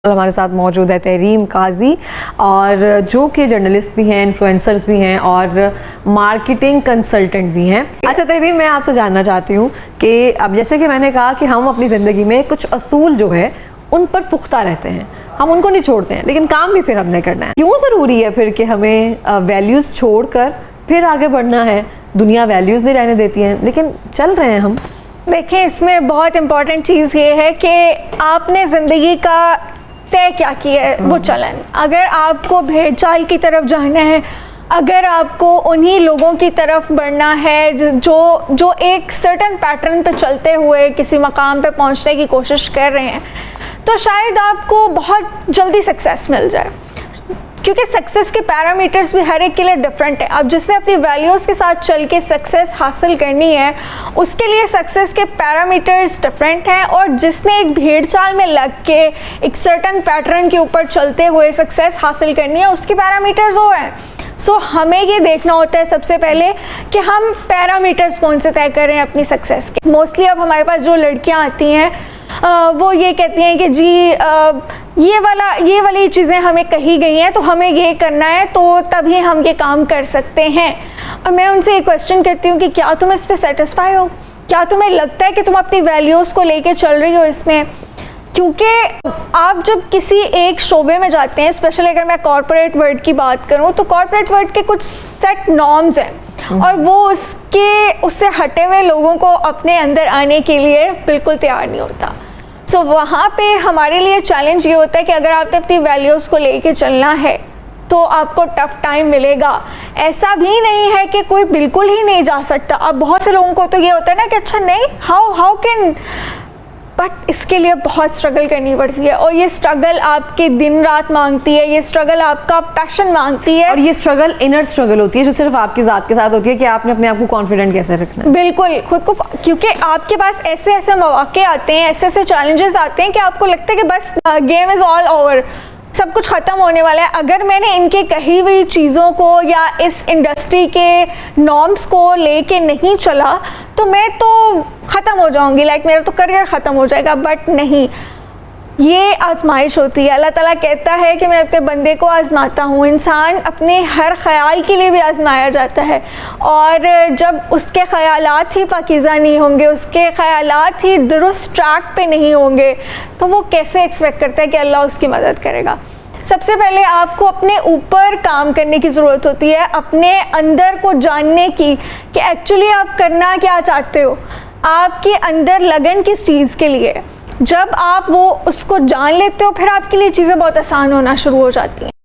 हमारे साथ मौजूद है तहरीम काजी, और जो कि जर्नलिस्ट भी हैं, इन्फ्लुएंसर्स भी हैं और मार्केटिंग कंसल्टेंट भी हैं। अच्छा तहरीम, मैं आपसे जानना चाहती हूँ कि अब जैसे कि मैंने कहा कि हम अपनी ज़िंदगी में कुछ असूल जो है उन पर पुख्ता रहते हैं, हम उनको नहीं छोड़ते हैं, लेकिन काम भी फिर हमने करना है। क्यों ज़रूरी है फिर कि हमें वैल्यूज़ छोड़कर फिर आगे बढ़ना है? दुनिया वैल्यूज़ नहीं रहने देती हैं, लेकिन चल रहे हैं हम। देखिए, इसमें बहुत इम्पॉर्टेंट चीज़ ये है कि आपने ज़िंदगी का तय क्या किया है वो चलन। अगर आपको भेड़ चाल की तरफ जाना है, अगर आपको उन्हीं लोगों की तरफ बढ़ना है जो एक सर्टन पैटर्न पे चलते हुए किसी मकाम पे पहुंचने की कोशिश कर रहे हैं, तो शायद आपको बहुत जल्दी सक्सेस मिल जाए, क्योंकि सक्सेस के पैरामीटर्स भी हर एक के लिए डिफरेंट है। अब जिसने अपनी वैल्यूज़ के साथ चल के सक्सेस हासिल करनी है, उसके लिए सक्सेस के पैरामीटर्स डिफरेंट हैं, और जिसने एक भेड़ चाल में लग के एक सर्टन पैटर्न के ऊपर चलते हुए सक्सेस हासिल करनी है, उसके पैरामीटर्स वो हैं। सो हमें ये देखना होता है सबसे पहले कि हम पैरामीटर्स कौन से तय कर रहे हैं अपनी सक्सेस के। मोस्टली अब हमारे पास जो लड़कियां आती हैं वो ये कहती हैं कि जी ये वाली चीज़ें हमें कही गई हैं तो हमें ये करना है, तो तभी हम ये काम कर सकते हैं। और मैं उनसे एक क्वेश्चन करती हूँ कि क्या तुम इस पर सेटिस्फाई हो? क्या तुम्हें लगता है कि तुम अपनी वैल्यूज़ को लेके चल रही हो इसमें? क्योंकि आप जब किसी एक शोबे में जाते हैं, स्पेशली अगर मैं कॉर्पोरेट वर्ल्ड की बात करूं, तो कॉर्पोरेट वर्ल्ड के कुछ सेट नॉर्म्स हैं और वो उससे हटे हुए लोगों को अपने अंदर आने के लिए बिल्कुल तैयार नहीं होता। सो वहाँ पे हमारे लिए चैलेंज ये होता है कि अगर आपने अपनी वैल्यूज़ को लेके चलना है तो आपको टफ टाइम मिलेगा। ऐसा भी नहीं है कि कोई बिल्कुल ही नहीं जा सकता। अब बहुत से लोगों को तो ये होता है ना कि अच्छा नहीं, हाउ कैन, बट इसके लिए बहुत स्ट्रगल करनी पड़ती है, और ये स्ट्रगल आपकी दिन रात मांगती है, ये स्ट्रगल आपका पैशन मांगती है, और ये स्ट्रगल इनर स्ट्रगल होती है जो सिर्फ आपकी ज़ात के साथ होती है कि आपने अपने आप को कॉन्फिडेंट कैसे रखना है। बिल्कुल खुद को, क्योंकि आपके पास ऐसे ऐसे मौके आते हैं, ऐसे ऐसे चैलेंजेस आते हैं कि आपको लगता है कि बस गेम इज़ ऑल ओवर, सब कुछ ख़त्म होने वाला है। अगर मैंने इनके कही हुई चीज़ों को या इस इंडस्ट्री के नॉर्म्स को लेके नहीं चला तो मैं तो ख़त्म हो जाऊंगी, लाइक मेरा तो करियर ख़त्म हो जाएगा। बट नहीं, ये आजमाइश होती है। अल्लाह ताला कहता है कि मैं अपने बंदे को आजमाता हूँ। इंसान अपने हर ख्याल के लिए भी आजमाया जाता है, और जब उसके ख्यालात ही पाकीज़ा नहीं होंगे, उसके ख्यालात ही दुरुस्त ट्रैक पे नहीं होंगे, तो वो कैसे एक्सपेक्ट करता है कि अल्लाह उसकी मदद करेगा। सबसे पहले आपको अपने ऊपर काम करने की ज़रूरत होती है, अपने अंदर को जानने की कि एक्चुअली आप करना क्या चाहते हो, आपके अंदर लगन किस चीज़ के लिए। जब आप वो उसको जान लेते हो, फिर आपके लिए चीज़ें बहुत आसान होना शुरू हो जाती हैं।